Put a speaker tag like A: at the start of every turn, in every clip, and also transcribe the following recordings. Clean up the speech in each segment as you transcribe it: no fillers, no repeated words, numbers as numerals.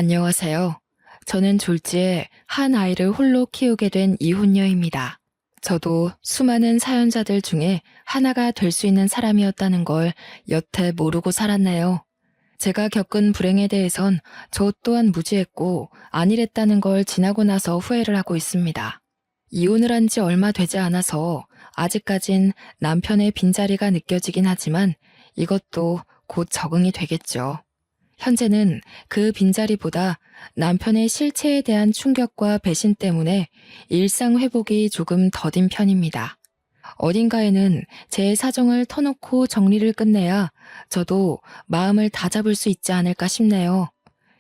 A: 안녕하세요. 저는 졸지에 한 아이를 홀로 키우게 된 이혼녀입니다. 저도 수많은 사연자들 중에 하나가 될 수 있는 사람이었다는 걸 여태 모르고 살았네요. 제가 겪은 불행에 대해선 저 또한 무지했고 안일했다는 걸 지나고 나서 후회를 하고 있습니다. 이혼을 한 지 얼마 되지 않아서 아직까진 남편의 빈자리가 느껴지긴 하지만 이것도 곧 적응이 되겠죠. 현재는 그 빈자리보다 남편의 실체에 대한 충격과 배신 때문에 일상 회복이 조금 더딘 편입니다. 어딘가에는 제 사정을 터놓고 정리를 끝내야 저도 마음을 다잡을 수 있지 않을까 싶네요.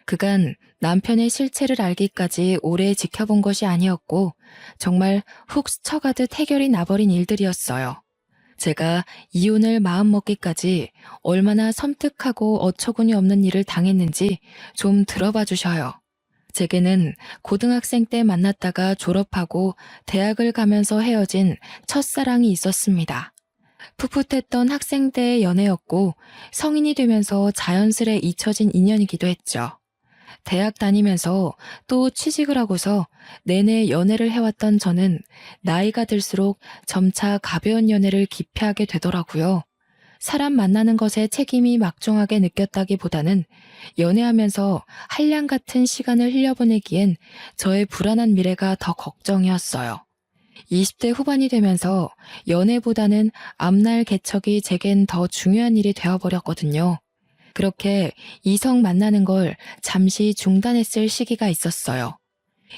A: 그간 남편의 실체를 알기까지 오래 지켜본 것이 아니었고 정말 훅 스쳐가듯 해결이 나버린 일들이었어요. 제가 이혼을 마음먹기까지 얼마나 섬뜩하고 어처구니 없는 일을 당했는지 좀 들어봐 주셔요. 제게는 고등학생 때 만났다가 졸업하고 대학을 가면서 헤어진 첫사랑이 있었습니다. 풋풋했던 학생 때의 연애였고 성인이 되면서 자연스레 잊혀진 인연이기도 했죠. 대학 다니면서 또 취직을 하고서 내내 연애를 해왔던 저는 나이가 들수록 점차 가벼운 연애를 기피하게 되더라고요. 사람 만나는 것에 책임이 막중하게 느꼈다기보다는 연애하면서 한량 같은 시간을 흘려보내기엔 저의 불안한 미래가 더 걱정이었어요. 20대 후반이 되면서 연애보다는 앞날 개척이 제겐 더 중요한 일이 되어버렸거든요. 그렇게 이성 만나는 걸 잠시 중단했을 시기가 있었어요.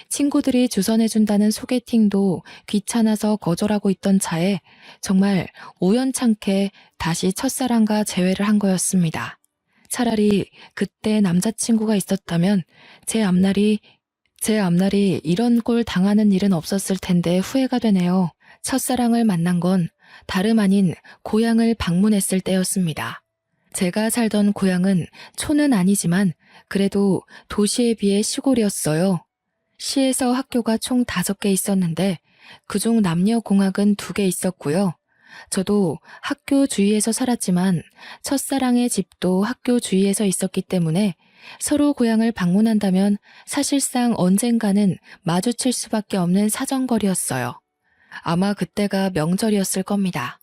A: 친구들이 주선해준다는 소개팅도 귀찮아서 거절하고 있던 차에 정말 우연찮게 다시 첫사랑과 재회를 한 거였습니다. 차라리 그때 남자친구가 있었다면 제 앞날이 이런 꼴 당하는 일은 없었을 텐데 후회가 되네요. 첫사랑을 만난 건 다름 아닌 고향을 방문했을 때였습니다. 제가 살던 고향은 촌은 아니지만 그래도 도시에 비해 시골이었어요. 시에서 학교가 총 5개 있었는데 그중 남녀공학은 2개 있었고요. 저도 학교 주위에서 살았지만 첫사랑의 집도 학교 주위에서 있었기 때문에 서로 고향을 방문한다면 사실상 언젠가는 마주칠 수밖에 없는 사정거리였어요. 아마 그때가 명절이었을 겁니다.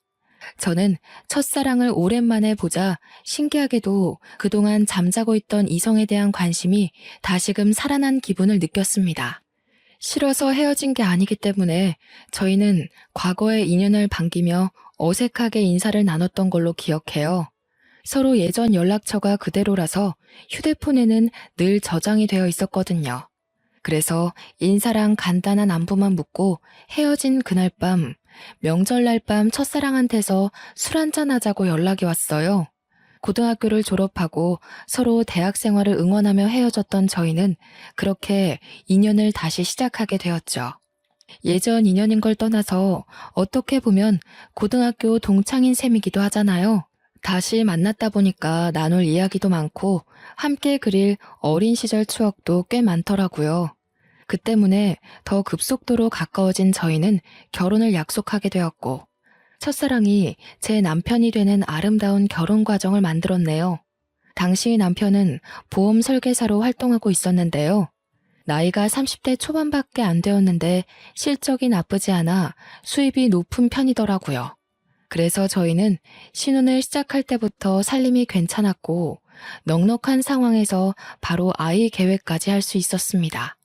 A: 저는 첫사랑을 오랜만에 보자 신기하게도 그동안 잠자고 있던 이성에 대한 관심이 다시금 살아난 기분을 느꼈습니다. 싫어서 헤어진 게 아니기 때문에 저희는 과거의 인연을 반기며 어색하게 인사를 나눴던 걸로 기억해요. 서로 예전 연락처가 그대로라서 휴대폰에는 늘 저장이 되어 있었거든요. 그래서 인사랑 간단한 안부만 묻고 헤어진 그날 밤, 명절날 밤 첫사랑한테서 술 한잔 하자고 연락이 왔어요. 고등학교를 졸업하고 서로 대학 생활을 응원하며 헤어졌던 저희는 그렇게 인연을 다시 시작하게 되었죠. 예전 인연인 걸 떠나서 어떻게 보면 고등학교 동창인 셈이기도 하잖아요. 다시 만났다 보니까 나눌 이야기도 많고 함께 그릴 어린 시절 추억도 꽤 많더라고요. 그 때문에 더 급속도로 가까워진 저희는 결혼을 약속하게 되었고 첫사랑이 제 남편이 되는 아름다운 결혼 과정을 만들었네요. 당시 남편은 보험 설계사로 활동하고 있었는데요. 나이가 30대 초반밖에 안 되었는데 실적이 나쁘지 않아 수입이 높은 편이더라고요. 그래서 저희는 신혼을 시작할 때부터 살림이 괜찮았고 넉넉한 상황에서 바로 아이 계획까지 할 수 있었습니다.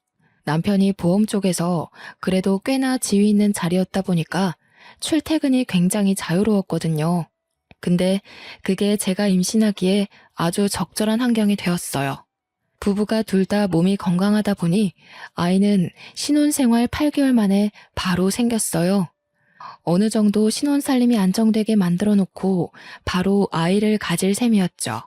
A: 남편이 보험 쪽에서 그래도 꽤나 지위 있는 자리였다 보니까 출퇴근이 굉장히 자유로웠거든요. 근데 그게 제가 임신하기에 아주 적절한 환경이 되었어요. 부부가 둘 다 몸이 건강하다 보니 아이는 신혼생활 8개월 만에 바로 생겼어요. 어느 정도 신혼살림이 안정되게 만들어 놓고 바로 아이를 가질 셈이었죠.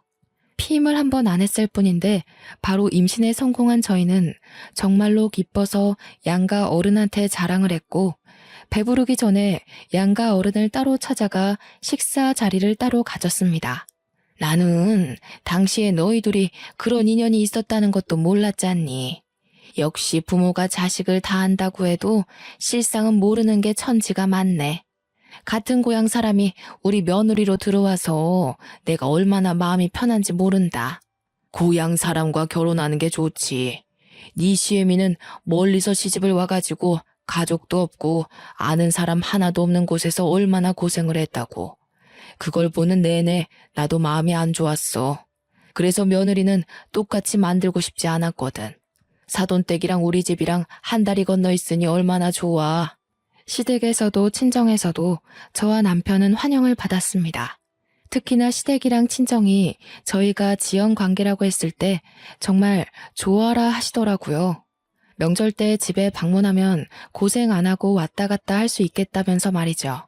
A: 피임을 한 번 안 했을 뿐인데 바로 임신에 성공한 저희는 정말로 기뻐서 양가 어른한테 자랑을 했고 배부르기 전에 양가 어른을 따로 찾아가 식사 자리를 따로 가졌습니다. 나는 당시에 너희 둘이 그런 인연이 있었다는 것도 몰랐잖니. 역시 부모가 자식을 다 안다고 해도 실상은 모르는 게 천지가 많네. 같은 고향 사람이 우리 며느리로 들어와서 내가 얼마나 마음이 편한지 모른다. 고향 사람과 결혼하는 게 좋지. 네 시애미는 멀리서 시집을 와가지고 가족도 없고 아는 사람 하나도 없는 곳에서 얼마나 고생을 했다고. 그걸 보는 내내 나도 마음이 안 좋았어. 그래서 며느리는 똑같이 만들고 싶지 않았거든. 사돈댁이랑 우리 집이랑 한 다리 건너 있으니 얼마나 좋아. 시댁에서도 친정에서도 저와 남편은 환영을 받았습니다. 특히나 시댁이랑 친정이 저희가 지연 관계라고 했을 때 정말 좋아라 하시더라고요. 명절 때 집에 방문하면 고생 안 하고 왔다 갔다 할 수 있겠다면서 말이죠.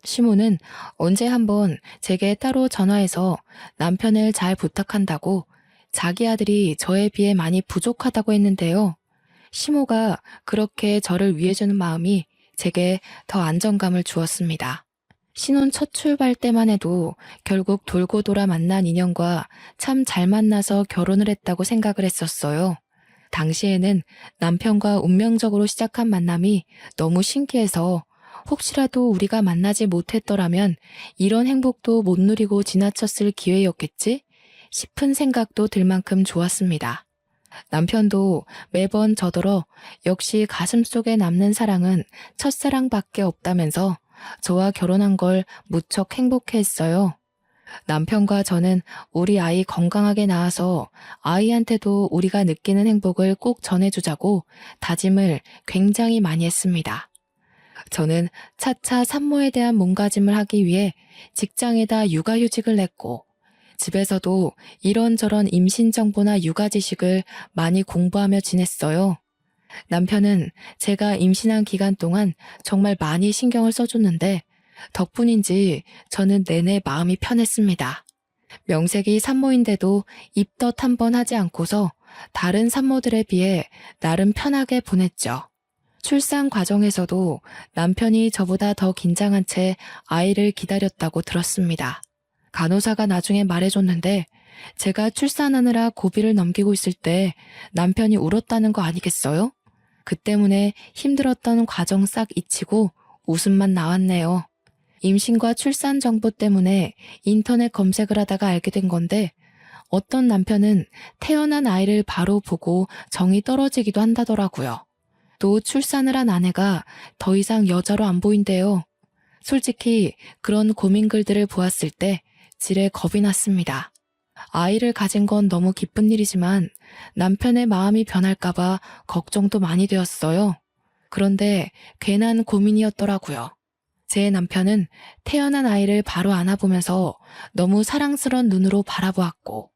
A: 시모는 언제 한번 제게 따로 전화해서 남편을 잘 부탁한다고 자기 아들이 저에 비해 많이 부족하다고 했는데요. 시모가 그렇게 저를 위해주는 마음이 제게 더 안정감을 주었습니다. 신혼 첫 출발 때만 해도 결국 돌고 돌아 만난 인연과 참 잘 만나서 결혼을 했다고 생각을 했었어요. 당시에는 남편과 운명적으로 시작한 만남이 너무 신기해서 혹시라도 우리가 만나지 못했더라면 이런 행복도 못 누리고 지나쳤을 기회였겠지 싶은 생각도 들 만큼 좋았습니다. 남편도 매번 저더러 역시 가슴속에 남는 사랑은 첫사랑밖에 없다면서 저와 결혼한 걸 무척 행복해했어요. 남편과 저는 우리 아이 건강하게 낳아서 아이한테도 우리가 느끼는 행복을 꼭 전해주자고 다짐을 굉장히 많이 했습니다. 저는 차차 산모에 대한 몸가짐을 하기 위해 직장에다 육아휴직을 냈고 집에서도 이런저런 임신 정보나 육아 지식을 많이 공부하며 지냈어요. 남편은 제가 임신한 기간 동안 정말 많이 신경을 써줬는데 덕분인지 저는 내내 마음이 편했습니다. 명색이 산모인데도 입덧 한 번 하지 않고서 다른 산모들에 비해 나름 편하게 보냈죠. 출산 과정에서도 남편이 저보다 더 긴장한 채 아이를 기다렸다고 들었습니다. 간호사가 나중에 말해줬는데 제가 출산하느라 고비를 넘기고 있을 때 남편이 울었다는 거 아니겠어요? 그 때문에 힘들었던 과정 싹 잊히고 웃음만 나왔네요. 임신과 출산 정보 때문에 인터넷 검색을 하다가 알게 된 건데 어떤 남편은 태어난 아이를 바로 보고 정이 떨어지기도 한다더라고요. 또 출산을 한 아내가 더 이상 여자로 안 보인대요. 솔직히 그런 고민글들을 보았을 때 지레 겁이 났습니다. 아이를 가진 건 너무 기쁜 일이지만 남편의 마음이 변할까봐 걱정도 많이 되었어요. 그런데 괜한 고민이었더라고요. 제 남편은 태어난 아이를 바로 안아보면서 너무 사랑스런 눈으로 바라보았고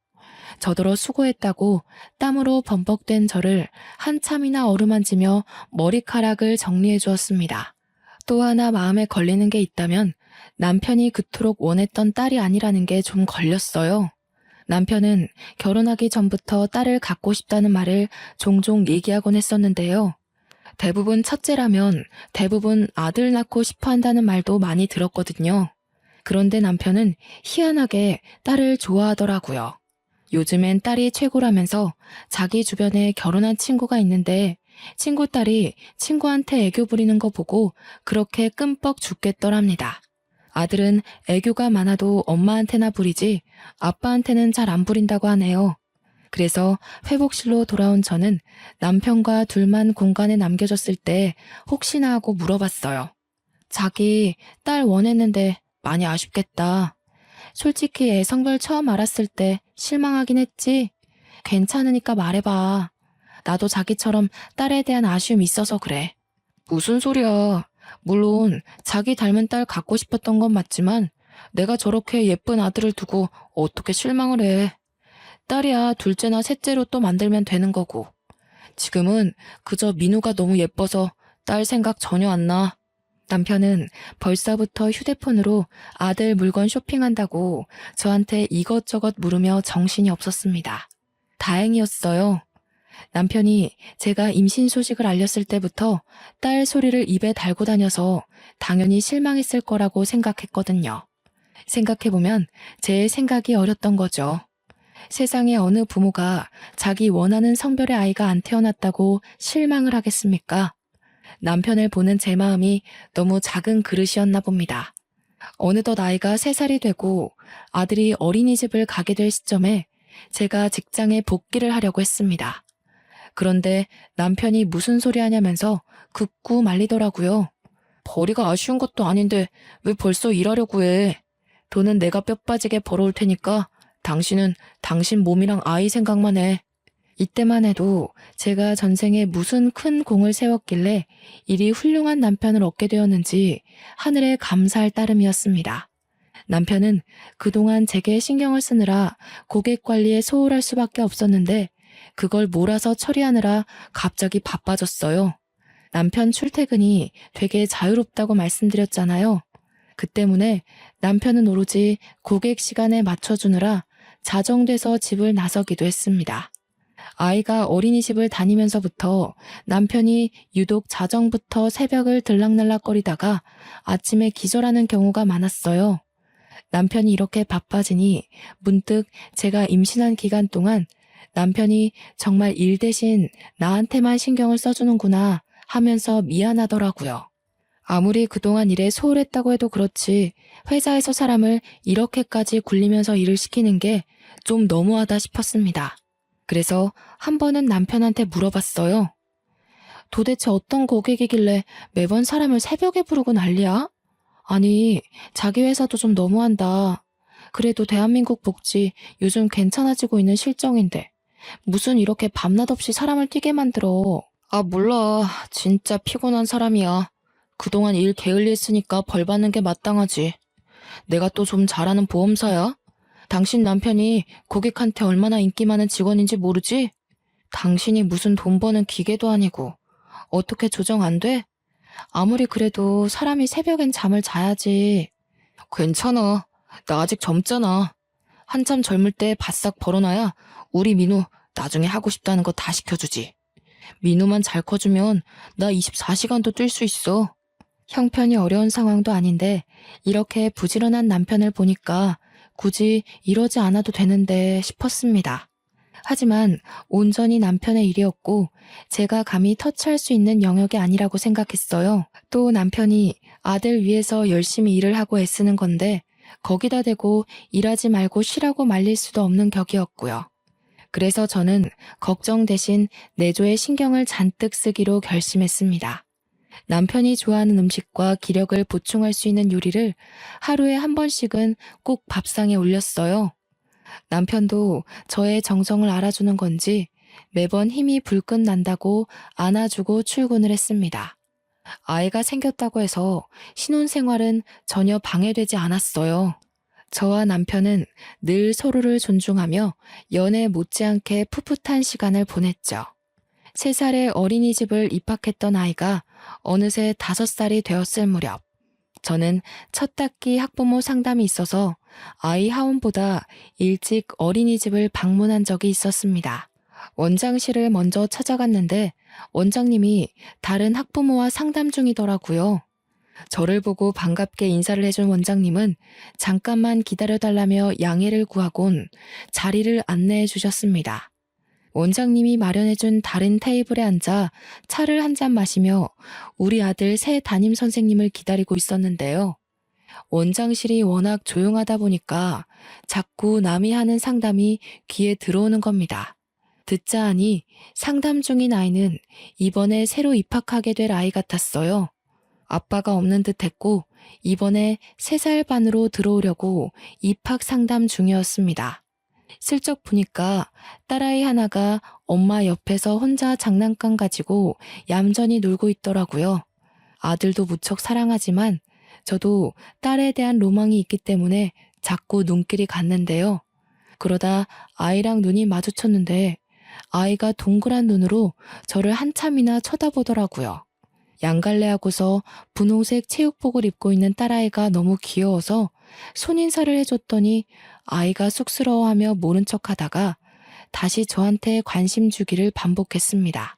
A: 저더러 수고했다고 땀으로 범벅된 저를 한참이나 어루만지며 머리카락을 정리해 주었습니다. 또 하나 마음에 걸리는 게 있다면 남편이 그토록 원했던 딸이 아니라는 게 좀 걸렸어요. 남편은 결혼하기 전부터 딸을 갖고 싶다는 말을 종종 얘기하곤 했었는데요. 대부분 첫째라면 대부분 아들 낳고 싶어 한다는 말도 많이 들었거든요. 그런데 남편은 희한하게 딸을 좋아하더라고요. 요즘엔 딸이 최고라면서 자기 주변에 결혼한 친구가 있는데 친구 딸이 친구한테 애교 부리는 거 보고 그렇게 끔뻑 죽겠더랍니다. 아들은 애교가 많아도 엄마한테나 부리지 아빠한테는 잘 안 부린다고 하네요. 그래서 회복실로 돌아온 저는 남편과 둘만 공간에 남겨졌을 때 혹시나 하고 물어봤어요. 자기 딸 원했는데 많이 아쉽겠다. 솔직히 애 성별 처음 알았을 때 실망하긴 했지. 괜찮으니까 말해봐. 나도 자기처럼 딸에 대한 아쉬움이 있어서 그래. 무슨 소리야. 물론 자기 닮은 딸 갖고 싶었던 건 맞지만 내가 저렇게 예쁜 아들을 두고 어떻게 실망을 해. 딸이야 둘째나 셋째로 또 만들면 되는 거고. 지금은 그저 민우가 너무 예뻐서 딸 생각 전혀 안 나. 남편은 벌써부터 휴대폰으로 아들 물건 쇼핑한다고 저한테 이것저것 물으며 정신이 없었습니다. 다행이었어요. 남편이 제가 임신 소식을 알렸을 때부터 딸 소리를 입에 달고 다녀서 당연히 실망했을 거라고 생각했거든요. 생각해보면 제 생각이 어렸던 거죠. 세상에 어느 부모가 자기 원하는 성별의 아이가 안 태어났다고 실망을 하겠습니까? 남편을 보는 제 마음이 너무 작은 그릇이었나 봅니다. 어느덧 아이가 3살이 되고 아들이 어린이집을 가게 될 시점에 제가 직장에 복귀를 하려고 했습니다. 그런데 남편이 무슨 소리 하냐면서 극구 말리더라고요. 벌이가 아쉬운 것도 아닌데 왜 벌써 일하려고 해? 돈은 내가 뼈 빠지게 벌어올 테니까 당신은 당신 몸이랑 아이 생각만 해. 이때만 해도 제가 전생에 무슨 큰 공을 세웠길래 이리 훌륭한 남편을 얻게 되었는지 하늘에 감사할 따름이었습니다. 남편은 그동안 제게 신경을 쓰느라 고객 관리에 소홀할 수밖에 없었는데 그걸 몰아서 처리하느라 갑자기 바빠졌어요. 남편 출퇴근이 되게 자유롭다고 말씀드렸잖아요. 그 때문에 남편은 오로지 고객 시간에 맞춰주느라 자정돼서 집을 나서기도 했습니다. 아이가 어린이집을 다니면서부터 남편이 유독 자정부터 새벽을 들락날락거리다가 아침에 기절하는 경우가 많았어요. 남편이 이렇게 바빠지니 문득 제가 임신한 기간 동안 남편이 정말 일 대신 나한테만 신경을 써주는구나 하면서 미안하더라고요. 아무리 그동안 일에 소홀했다고 해도 그렇지 회사에서 사람을 이렇게까지 굴리면서 일을 시키는 게 좀 너무하다 싶었습니다. 그래서 한 번은 남편한테 물어봤어요. 도대체 어떤 고객이길래 매번 사람을 새벽에 부르고 난리야? 아니, 자기 회사도 좀 너무한다. 그래도 대한민국 복지 요즘 괜찮아지고 있는 실정인데 무슨 이렇게 밤낮 없이 사람을 뛰게 만들어. 아, 몰라. 진짜 피곤한 사람이야. 그동안 일 게을리했으니까 벌 받는 게 마땅하지. 내가 또 좀 잘하는 보험사야? 당신 남편이 고객한테 얼마나 인기 많은 직원인지 모르지? 당신이 무슨 돈 버는 기계도 아니고 어떻게 조정 안 돼? 아무리 그래도 사람이 새벽엔 잠을 자야지. 괜찮아. 나 아직 젊잖아. 한참 젊을 때 바싹 벌어놔야 우리 민우 나중에 하고 싶다는 거 다 시켜주지. 민우만 잘 커주면 나 24시간도 뛸 수 있어. 형편이 어려운 상황도 아닌데 이렇게 부지런한 남편을 보니까 굳이 이러지 않아도 되는데 싶었습니다. 하지만 온전히 남편의 일이었고 제가 감히 터치할 수 있는 영역이 아니라고 생각했어요. 또 남편이 아들 위해서 열심히 일을 하고 애쓰는 건데 거기다 대고 일하지 말고 쉬라고 말릴 수도 없는 격이었고요. 그래서 저는 걱정 대신 내조에 신경을 잔뜩 쓰기로 결심했습니다. 남편이 좋아하는 음식과 기력을 보충할 수 있는 요리를 하루에 한 번씩은 꼭 밥상에 올렸어요. 남편도 저의 정성을 알아주는 건지 매번 힘이 불끈 난다고 안아주고 출근을 했습니다. 아이가 생겼다고 해서 신혼생활은 전혀 방해되지 않았어요. 저와 남편은 늘 서로를 존중하며 연애 못지않게 풋풋한 시간을 보냈죠. 3살의 어린이집을 입학했던 아이가 어느새 5살이 되었을 무렵, 저는 첫 학기 학부모 상담이 있어서 아이 하원보다 일찍 어린이집을 방문한 적이 있었습니다. 원장실을 먼저 찾아갔는데 원장님이 다른 학부모와 상담 중이더라고요. 저를 보고 반갑게 인사를 해준 원장님은 잠깐만 기다려달라며 양해를 구하곤 자리를 안내해 주셨습니다. 원장님이 마련해준 다른 테이블에 앉아 차를 한 잔 마시며 우리 아들 새 담임 선생님을 기다리고 있었는데요. 원장실이 워낙 조용하다 보니까 자꾸 남이 하는 상담이 귀에 들어오는 겁니다. 듣자 하니 상담 중인 아이는 이번에 새로 입학하게 될 아이 같았어요. 아빠가 없는 듯 했고 이번에 3살 반으로 들어오려고 입학 상담 중이었습니다. 슬쩍 보니까 딸아이 하나가 엄마 옆에서 혼자 장난감 가지고 얌전히 놀고 있더라고요. 아들도 무척 사랑하지만 저도 딸에 대한 로망이 있기 때문에 자꾸 눈길이 갔는데요. 그러다 아이랑 눈이 마주쳤는데 아이가 동그란 눈으로 저를 한참이나 쳐다보더라고요. 양갈래하고서 분홍색 체육복을 입고 있는 딸아이가 너무 귀여워서 손인사를 해줬더니 아이가 쑥스러워하며 모른 척하다가 다시 저한테 관심 주기를 반복했습니다.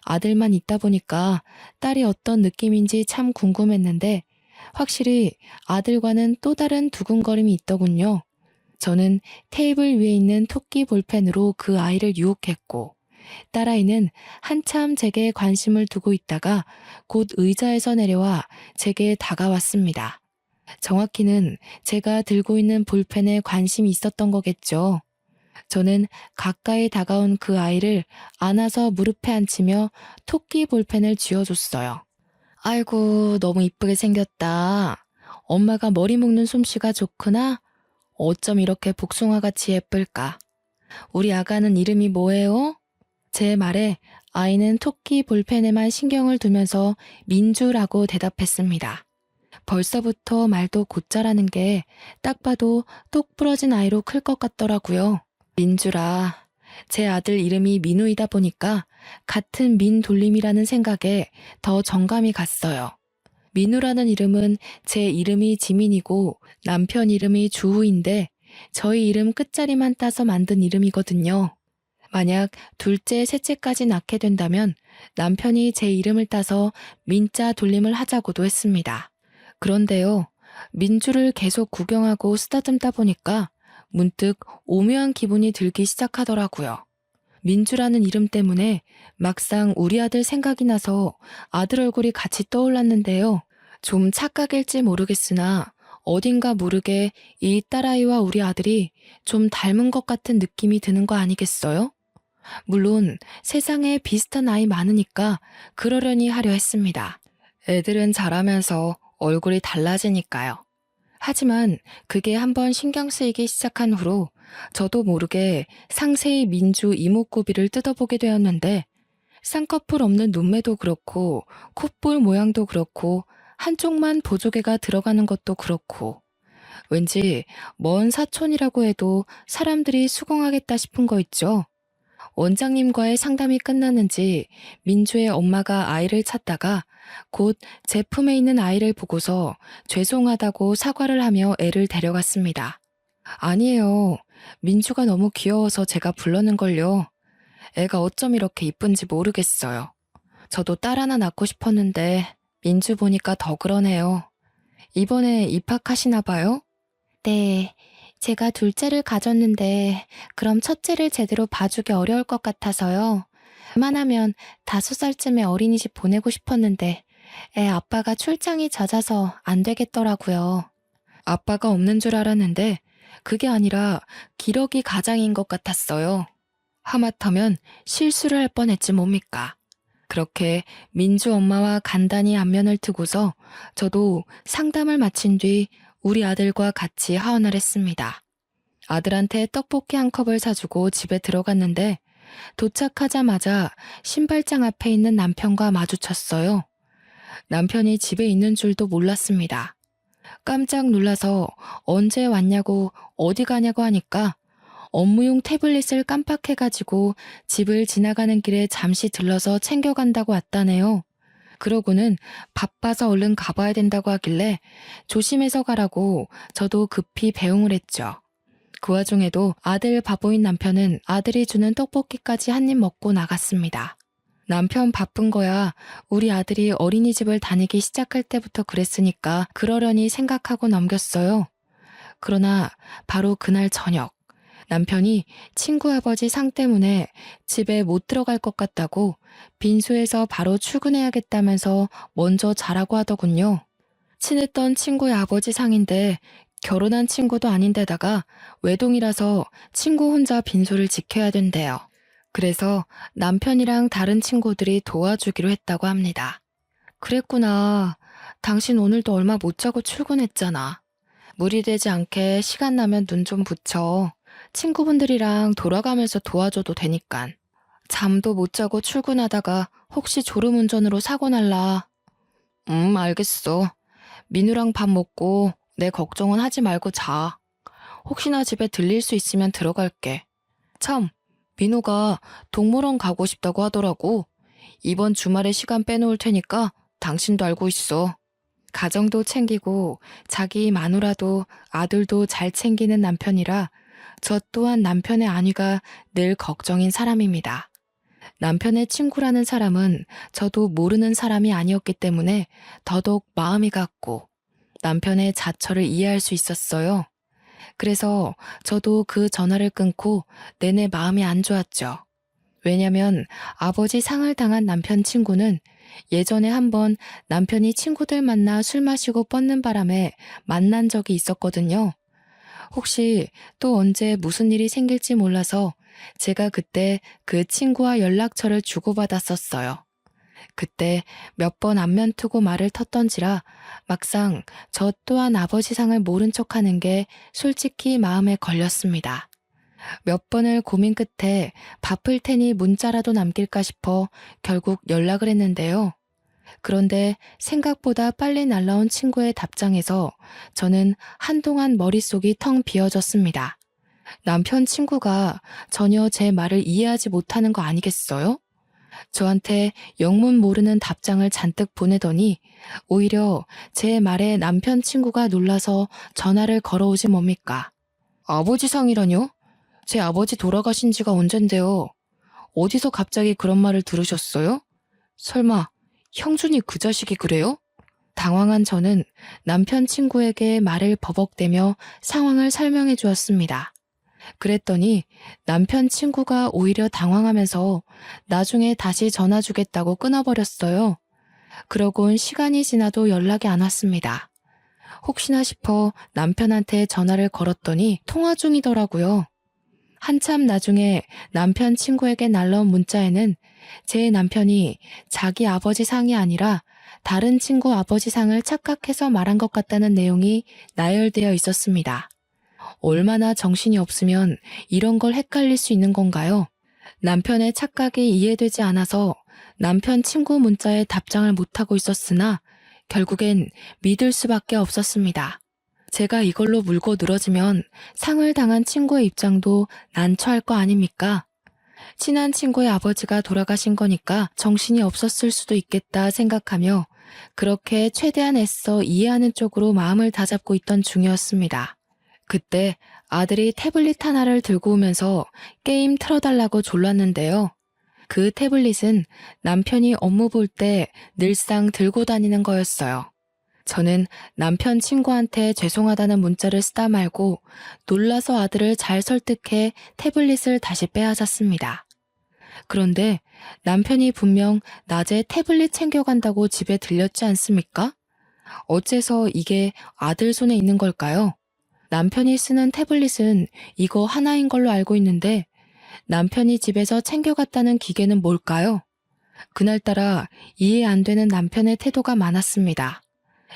A: 아들만 있다 보니까 딸이 어떤 느낌인지 참 궁금했는데 확실히 아들과는 또 다른 두근거림이 있더군요. 저는 테이블 위에 있는 토끼 볼펜으로 그 아이를 유혹했고 딸아이는 한참 제게 관심을 두고 있다가 곧 의자에서 내려와 제게 다가왔습니다. 정확히는 제가 들고 있는 볼펜에 관심이 있었던 거겠죠. 저는 가까이 다가온 그 아이를 안아서 무릎에 앉히며 토끼 볼펜을 쥐어줬어요. 아이고, 너무 이쁘게 생겼다. 엄마가 머리 묶는 솜씨가 좋구나. 어쩜 이렇게 복숭아같이 예쁠까? 우리 아가는 이름이 뭐예요? 제 말에 아이는 토끼 볼펜에만 신경을 두면서 민주라고 대답했습니다. 벌써부터 말도 곧잘하는 게 딱 봐도 똑 부러진 아이로 클 것 같더라고요. 민주라. 제 아들 이름이 민우이다 보니까 같은 민돌림이라는 생각에 더 정감이 갔어요. 민우라는 이름은 제 이름이 지민이고 남편 이름이 주우인데 저희 이름 끝자리만 따서 만든 이름이거든요. 만약 둘째, 셋째까지 낳게 된다면 남편이 제 이름을 따서 민자 돌림을 하자고도 했습니다. 그런데요, 민주를 계속 구경하고 쓰다듬다 보니까 문득 오묘한 기분이 들기 시작하더라고요. 민주라는 이름 때문에 막상 우리 아들 생각이 나서 아들 얼굴이 같이 떠올랐는데요. 좀 착각일지 모르겠으나 어딘가 모르게 이 딸아이와 우리 아들이 좀 닮은 것 같은 느낌이 드는 거 아니겠어요? 물론 세상에 비슷한 아이 많으니까 그러려니 하려 했습니다. 애들은 자라면서 얼굴이 달라지니까요. 하지만 그게 한번 신경 쓰이기 시작한 후로 저도 모르게 상세히 민주 이목구비를 뜯어보게 되었는데 쌍꺼풀 없는 눈매도 그렇고 콧볼 모양도 그렇고 한쪽만 보조개가 들어가는 것도 그렇고 왠지 먼 사촌이라고 해도 사람들이 수긍하겠다 싶은 거 있죠. 원장님과의 상담이 끝났는지 민주의 엄마가 아이를 찾다가 곧 제품에 있는 아이를 보고서 죄송하다고 사과를 하며 애를 데려갔습니다. 아니에요. 민주가 너무 귀여워서 제가 불렀는걸요. 애가 어쩜 이렇게 이쁜지 모르겠어요. 저도 딸 하나 낳고 싶었는데 민주 보니까 더 그러네요. 이번에 입학하시나 봐요? 네. 제가 둘째를 가졌는데 그럼 첫째를 제대로 봐주기 어려울 것 같아서요. 웬만하면 5살쯤에 어린이집 보내고 싶었는데 애 아빠가 출장이 잦아서 안 되겠더라고요. 아빠가 없는 줄 알았는데 그게 아니라 기러기 가장인 것 같았어요. 하마터면 실수를 할 뻔했지 뭡니까. 그렇게 민주 엄마와 간단히 안면을 트고서 저도 상담을 마친 뒤 우리 아들과 같이 하원을 했습니다. 아들한테 떡볶이 한 컵을 사주고 집에 들어갔는데 도착하자마자 신발장 앞에 있는 남편과 마주쳤어요. 남편이 집에 있는 줄도 몰랐습니다. 깜짝 놀라서 언제 왔냐고 어디 가냐고 하니까 업무용 태블릿을 깜빡해가지고 집을 지나가는 길에 잠시 들러서 챙겨간다고 왔다네요. 그러고는 바빠서 얼른 가봐야 된다고 하길래 조심해서 가라고 저도 급히 배웅을 했죠. 그 와중에도 아들 바보인 남편은 아들이 주는 떡볶이까지 한 입 먹고 나갔습니다. 남편 바쁜 거야 우리 아들이 어린이집을 다니기 시작할 때부터 그랬으니까 그러려니 생각하고 넘겼어요. 그러나 바로 그날 저녁 남편이 친구 아버지 상 때문에 집에 못 들어갈 것 같다고 빈소에서 바로 출근해야겠다면서 먼저 자라고 하더군요. 친했던 친구의 아버지 상인데 결혼한 친구도 아닌데다가 외동이라서 친구 혼자 빈소를 지켜야 된대요. 그래서 남편이랑 다른 친구들이 도와주기로 했다고 합니다. 그랬구나. 당신 오늘도 얼마 못 자고 출근했잖아. 무리되지 않게 시간 나면 눈 좀 붙여. 친구분들이랑 돌아가면서 도와줘도 되니깐. 잠도 못 자고 출근하다가 혹시 졸음운전으로 사고 날라. 알겠어. 민우랑 밥 먹고 내 걱정은 하지 말고 자. 혹시나 집에 들릴 수 있으면 들어갈게. 참, 민우가 동물원 가고 싶다고 하더라고. 이번 주말에 시간 빼놓을 테니까 당신도 알고 있어. 가정도 챙기고 자기 마누라도 아들도 잘 챙기는 남편이라 저 또한 남편의 안위가 늘 걱정인 사람입니다. 남편의 친구라는 사람은 저도 모르는 사람이 아니었기 때문에 더더욱 마음이 갔고 남편의 자처를 이해할 수 있었어요. 그래서 저도 그 전화를 끊고 내내 마음이 안 좋았죠. 왜냐면 아버지 상을 당한 남편 친구는 예전에 한번 남편이 친구들 만나 술 마시고 뻗는 바람에 만난 적이 있었거든요. 혹시 또 언제 무슨 일이 생길지 몰라서 제가 그때 그 친구와 연락처를 주고받았었어요. 그때 몇 번 안면 트고 말을 텄던지라 막상 저 또한 아버지 상을 모른 척하는 게 솔직히 마음에 걸렸습니다. 몇 번을 고민 끝에 바쁠 테니 문자라도 남길까 싶어 결국 연락을 했는데요. 그런데 생각보다 빨리 날라온 친구의 답장에서 저는 한동안 머릿속이 텅 비어졌습니다. 남편 친구가 전혀 제 말을 이해하지 못하는 거 아니겠어요? 저한테 영문 모르는 답장을 잔뜩 보내더니 오히려 제 말에 남편 친구가 놀라서 전화를 걸어오지 뭡니까? 아버지 상이라뇨? 제 아버지 돌아가신 지가 언젠데요. 어디서 갑자기 그런 말을 들으셨어요? 설마 형준이 그 자식이 그래요? 당황한 저는 남편 친구에게 말을 버벅대며 상황을 설명해 주었습니다. 그랬더니 남편 친구가 오히려 당황하면서 나중에 다시 전화 주겠다고 끊어버렸어요. 그러곤 시간이 지나도 연락이 안 왔습니다. 혹시나 싶어 남편한테 전화를 걸었더니 통화 중이더라고요. 한참 나중에 남편 친구에게 날라온 문자에는 제 남편이 자기 아버지 상이 아니라 다른 친구 아버지 상을 착각해서 말한 것 같다는 내용이 나열되어 있었습니다. 얼마나 정신이 없으면 이런 걸 헷갈릴 수 있는 건가요? 남편의 착각이 이해되지 않아서 남편 친구 문자에 답장을 못하고 있었으나 결국엔 믿을 수밖에 없었습니다. 제가 이걸로 물고 늘어지면 상을 당한 친구의 입장도 난처할 거 아닙니까? 친한 친구의 아버지가 돌아가신 거니까 정신이 없었을 수도 있겠다 생각하며 그렇게 최대한 애써 이해하는 쪽으로 마음을 다잡고 있던 중이었습니다. 그때 아들이 태블릿 하나를 들고 오면서 게임 틀어달라고 졸랐는데요. 그 태블릿은 남편이 업무 볼 때 늘상 들고 다니는 거였어요. 저는 남편 친구한테 죄송하다는 문자를 쓰다 말고 놀라서 아들을 잘 설득해 태블릿을 다시 빼앗았습니다. 그런데 남편이 분명 낮에 태블릿 챙겨간다고 집에 들렸지 않습니까? 어째서 이게 아들 손에 있는 걸까요? 남편이 쓰는 태블릿은 이거 하나인 걸로 알고 있는데 남편이 집에서 챙겨갔다는 기계는 뭘까요? 그날따라 이해 안 되는 남편의 태도가 많았습니다.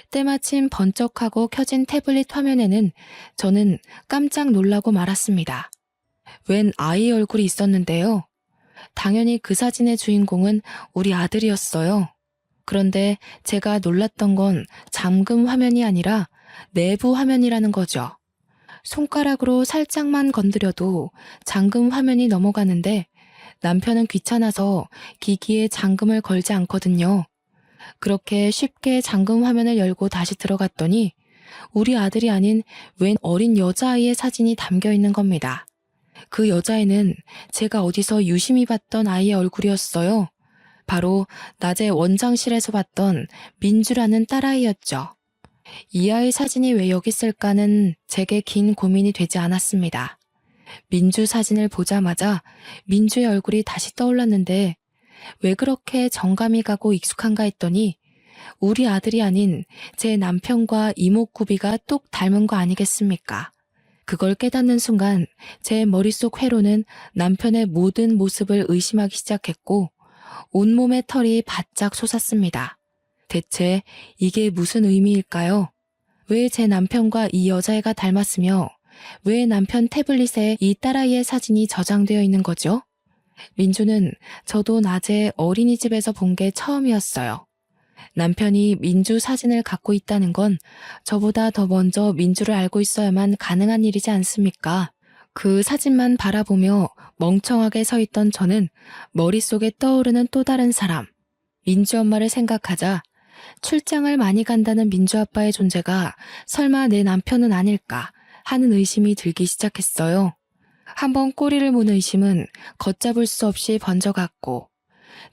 A: 때마침 번쩍하고 켜진 태블릿 화면에는 저는 깜짝 놀라고 말았습니다. 웬 아이 얼굴이 있었는데요. 당연히 그 사진의 주인공은 우리 아들이었어요. 그런데 제가 놀랐던 건 잠금 화면이 아니라 내부 화면이라는 거죠. 손가락으로 살짝만 건드려도 잠금 화면이 넘어가는데 남편은 귀찮아서 기기에 잠금을 걸지 않거든요. 그렇게 쉽게 잠금 화면을 열고 다시 들어갔더니 우리 아들이 아닌 웬 어린 여자아이의 사진이 담겨 있는 겁니다. 그 여자애는 제가 어디서 유심히 봤던 아이의 얼굴이었어요. 바로 낮에 원장실에서 봤던 민주라는 딸아이였죠. 이 아이 사진이 왜 여기 있을까는 제게 긴 고민이 되지 않았습니다. 민주 사진을 보자마자 민주의 얼굴이 다시 떠올랐는데 왜 그렇게 정감이 가고 익숙한가 했더니 우리 아들이 아닌 제 남편과 이목구비가 똑 닮은 거 아니겠습니까? 그걸 깨닫는 순간 제 머릿속 회로는 남편의 모든 모습을 의심하기 시작했고 온몸의 털이 바짝 솟았습니다. 대체 이게 무슨 의미일까요? 왜 제 남편과 이 여자애가 닮았으며 왜 남편 태블릿에 이 딸아이의 사진이 저장되어 있는 거죠? 민주는 저도 낮에 어린이집에서 본 게 처음이었어요. 남편이 민주 사진을 갖고 있다는 건 저보다 더 먼저 민주를 알고 있어야만 가능한 일이지 않습니까? 그 사진만 바라보며 멍청하게 서 있던 저는 머릿속에 떠오르는 또 다른 사람, 민주 엄마를 생각하자 출장을 많이 간다는 민주 아빠의 존재가 설마 내 남편은 아닐까 하는 의심이 들기 시작했어요. 한번 꼬리를 문 의심은 걷잡을 수 없이 번져갔고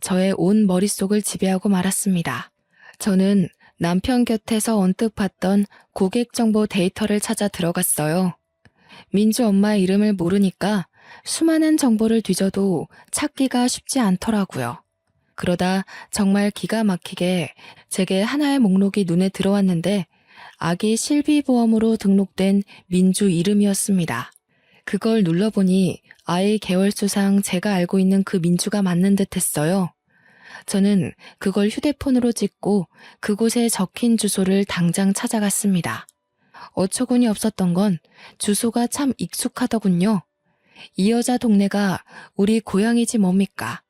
A: 저의 온 머릿속을 지배하고 말았습니다. 저는 남편 곁에서 언뜻 봤던 고객 정보 데이터를 찾아 들어갔어요. 민주 엄마의 이름을 모르니까 수많은 정보를 뒤져도 찾기가 쉽지 않더라고요. 그러다 정말 기가 막히게 제게 하나의 목록이 눈에 들어왔는데 아기 실비보험으로 등록된 민주 이름이었습니다. 그걸 눌러보니 아이 개월수상 제가 알고 있는 그 민주가 맞는 듯 했어요. 저는 그걸 휴대폰으로 찍고 그곳에 적힌 주소를 당장 찾아갔습니다. 어처구니 없었던 건 주소가 참 익숙하더군요. 이 여자 동네가 우리 고향이지 뭡니까?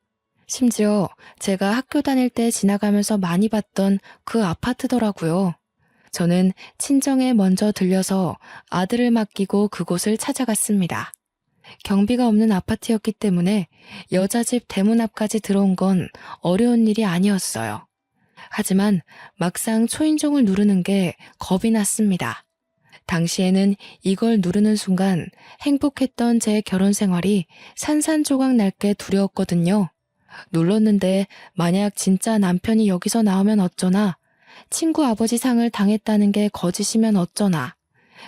A: 심지어 제가 학교 다닐 때 지나가면서 많이 봤던 그 아파트더라고요. 저는 친정에 먼저 들려서 아들을 맡기고 그곳을 찾아갔습니다. 경비가 없는 아파트였기 때문에 여자 집 대문 앞까지 들어온 건 어려운 일이 아니었어요. 하지만 막상 초인종을 누르는 게 겁이 났습니다. 당시에는 이걸 누르는 순간 행복했던 제 결혼 생활이 산산조각 날 게 두려웠거든요. 눌렀는데 만약 진짜 남편이 여기서 나오면 어쩌나, 친구 아버지 상을 당했다는 게 거짓이면 어쩌나,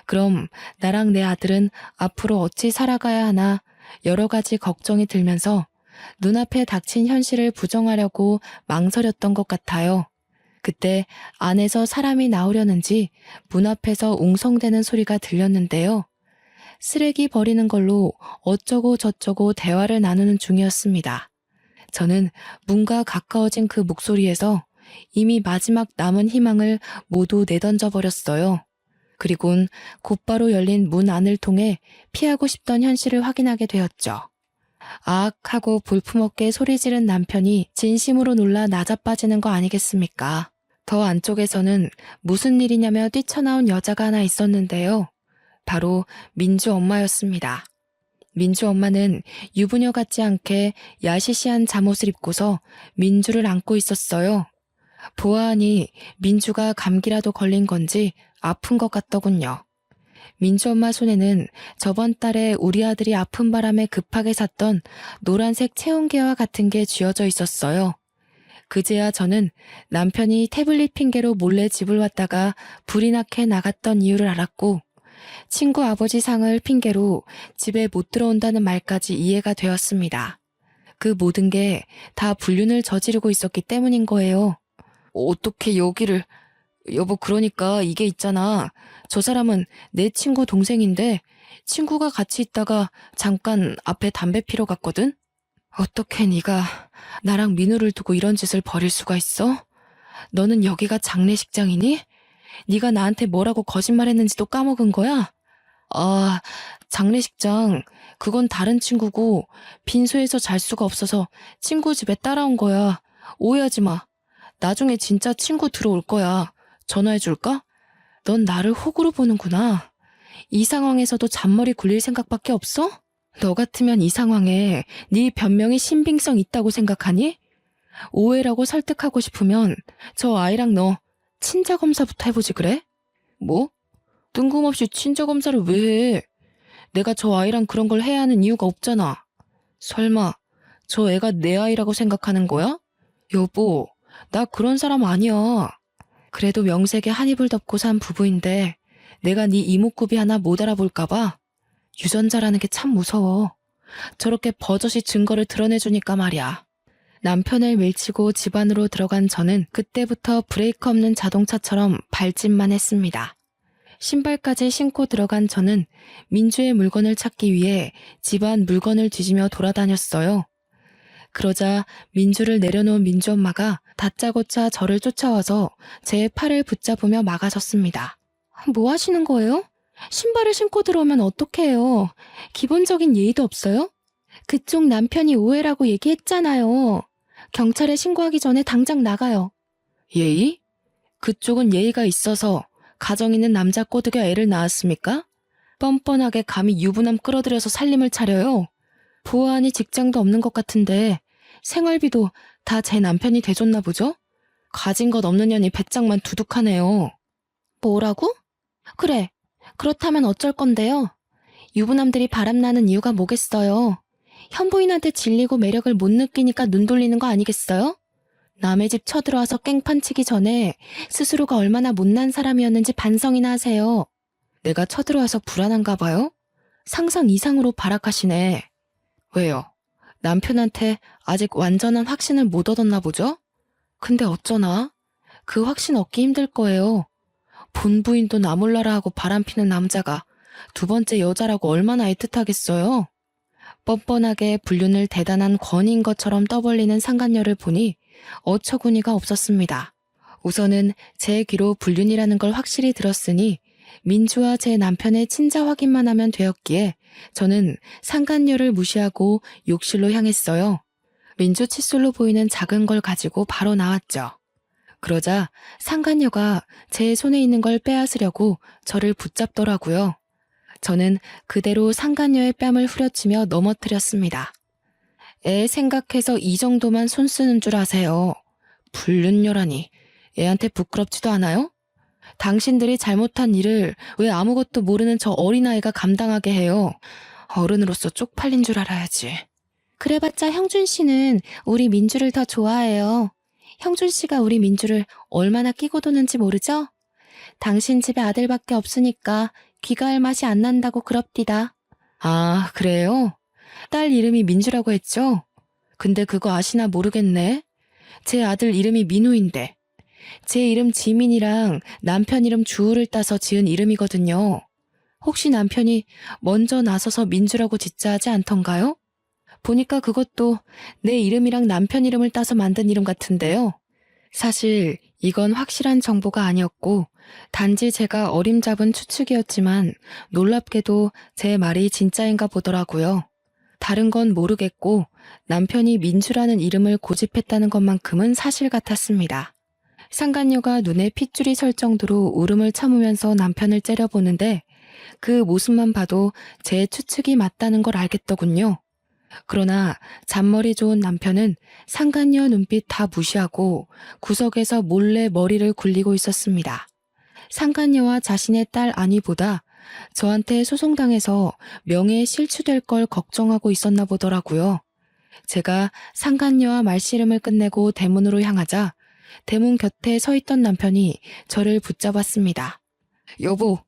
A: 그럼 나랑 내 아들은 앞으로 어찌 살아가야 하나 여러 가지 걱정이 들면서 눈앞에 닥친 현실을 부정하려고 망설였던 것 같아요. 그때 안에서 사람이 나오려는지 문 앞에서 웅성대는 소리가 들렸는데요. 쓰레기 버리는 걸로 어쩌고 저쩌고 대화를 나누는 중이었습니다. 저는 문과 가까워진 그 목소리에서 이미 마지막 남은 희망을 모두 내던져 버렸어요. 그리곤 곧바로 열린 문 안을 통해 피하고 싶던 현실을 확인하게 되었죠. 아악 하고 볼품없게 소리 지른 남편이 진심으로 놀라 나자빠지는 거 아니겠습니까? 더 안쪽에서는 무슨 일이냐며 뛰쳐나온 여자가 하나 있었는데요. 바로 민주 엄마였습니다. 민주 엄마는 유부녀 같지 않게 야시시한 잠옷을 입고서 민주를 안고 있었어요. 보아하니 민주가 감기라도 걸린 건지 아픈 것 같더군요. 민주 엄마 손에는 저번 달에 우리 아들이 아픈 바람에 급하게 샀던 노란색 체온계와 같은 게 쥐어져 있었어요. 그제야 저는 남편이 태블릿 핑계로 몰래 집을 왔다가 불이 나게 나갔던 이유를 알았고, 친구 아버지 상을 핑계로 집에 못 들어온다는 말까지 이해가 되었습니다. 그 모든 게 다 불륜을 저지르고 있었기 때문인 거예요. 어떻게 여기를... 여보, 그러니까 이게 있잖아. 저 사람은 내 친구 동생인데 친구가 같이 있다가 잠깐 앞에 담배 피러 갔거든? 어떻게 네가 나랑 민우를 두고 이런 짓을 벌일 수가 있어? 너는 여기가 장례식장이니? 네가 나한테 뭐라고 거짓말했는지도 까먹은 거야? 아, 장례식장, 그건 다른 친구고 빈소에서 잘 수가 없어서 친구 집에 따라온 거야. 오해하지 마. 나중에 진짜 친구 들어올 거야. 전화해줄까? 넌 나를 호구로 보는구나. 이 상황에서도 잔머리 굴릴 생각밖에 없어? 너 같으면 이 상황에 네 변명이 신빙성 있다고 생각하니? 오해라고 설득하고 싶으면 저 아이랑 너 친자검사부터 해보지 그래? 뭐? 뜬금없이 친자검사를 왜 해? 내가 저 아이랑 그런 걸 해야 하는 이유가 없잖아. 설마 저 애가 내 아이라고 생각하는 거야? 여보, 나 그런 사람 아니야. 그래도 명색에 한 입을 덮고 산 부부인데 내가 네 이목구비 하나 못 알아볼까 봐. 유전자라는 게 참 무서워. 저렇게 버젓이 증거를 드러내주니까 말이야. 남편을 밀치고 집 안으로 들어간 저는 그때부터 브레이크 없는 자동차처럼 발짓만 했습니다. 신발까지 신고 들어간 저는 민주의 물건을 찾기 위해 집안 물건을 뒤지며 돌아다녔어요. 그러자 민주를 내려놓은 민주 엄마가 다짜고짜 저를 쫓아와서 제 팔을 붙잡으며 막아섰습니다. 뭐 하시는 거예요? 신발을 신고 들어오면 어떡해요? 기본적인 예의도 없어요? 그쪽 남편이 오해라고 얘기했잖아요. 경찰에 신고하기 전에 당장 나가요. 예의? 그쪽은 예의가 있어서 가정 있는 남자 꼬드겨 애를 낳았습니까? 뻔뻔하게 감히 유부남 끌어들여서 살림을 차려요. 보아하니 직장도 없는 것 같은데 생활비도 다 제 남편이 대줬나 보죠? 가진 것 없는 년이 배짱만 두둑하네요. 뭐라고? 그래, 그렇다면 어쩔 건데요? 유부남들이 바람나는 이유가 뭐겠어요? 현부인한테 질리고 매력을 못 느끼니까 눈 돌리는 거 아니겠어요? 남의 집 쳐들어와서 깽판 치기 전에 스스로가 얼마나 못난 사람이었는지 반성이나 하세요. 내가 쳐들어와서 불안한가 봐요? 상상 이상으로 발악하시네. 왜요? 남편한테 아직 완전한 확신을 못 얻었나 보죠? 근데 어쩌나? 그 확신 얻기 힘들 거예요. 본부인도 나 몰라라 하고 바람피는 남자가 두 번째 여자라고 얼마나 애틋하겠어요? 뻔뻔하게 불륜을 대단한 권위인 것처럼 떠벌리는 상간녀를 보니 어처구니가 없었습니다. 우선은 제 귀로 불륜이라는 걸 확실히 들었으니 민주와 제 남편의 친자 확인만 하면 되었기에 저는 상간녀를 무시하고 욕실로 향했어요. 민주 칫솔로 보이는 작은 걸 가지고 바로 나왔죠. 그러자 상간녀가 제 손에 있는 걸 빼앗으려고 저를 붙잡더라고요. 저는 그대로 상간녀의 뺨을 후려치며 넘어뜨렸습니다. 애 생각해서 이 정도만 손 쓰는 줄 아세요. 불륜녀라니 애한테 부끄럽지도 않아요? 당신들이 잘못한 일을 왜 아무것도 모르는 저 어린아이가 감당하게 해요? 어른으로서 쪽팔린 줄 알아야지. 그래봤자 형준 씨는 우리 민주를 더 좋아해요. 형준 씨가 우리 민주를 얼마나 끼고 도는지 모르죠? 당신 집에 아들밖에 없으니까 귀가할 맛이 안 난다고 그럽디다. 아, 그래요? 딸 이름이 민주라고 했죠? 근데 그거 아시나 모르겠네. 제 아들 이름이 민우인데 제 이름 지민이랑 남편 이름 주우를 따서 지은 이름이거든요. 혹시 남편이 먼저 나서서 민주라고 짓자 하지 않던가요? 보니까 그것도 내 이름이랑 남편 이름을 따서 만든 이름 같은데요. 사실 이건 확실한 정보가 아니었고 단지 제가 어림잡은 추측이었지만 놀랍게도 제 말이 진짜인가 보더라고요. 다른 건 모르겠고 남편이 민주라는 이름을 고집했다는 것만큼은 사실 같았습니다. 상간녀가 눈에 핏줄이 설 정도로 울음을 참으면서 남편을 째려보는데 그 모습만 봐도 제 추측이 맞다는 걸 알겠더군요. 그러나 잔머리 좋은 남편은 상간녀 눈빛 다 무시하고 구석에서 몰래 머리를 굴리고 있었습니다. 상간녀와 자신의 딸 아니보다 저한테 소송당해서 명예에 실추될 걸 걱정하고 있었나 보더라고요. 제가 상간녀와 말씨름을 끝내고 대문으로 향하자 대문 곁에 서 있던 남편이 저를 붙잡았습니다. 여보,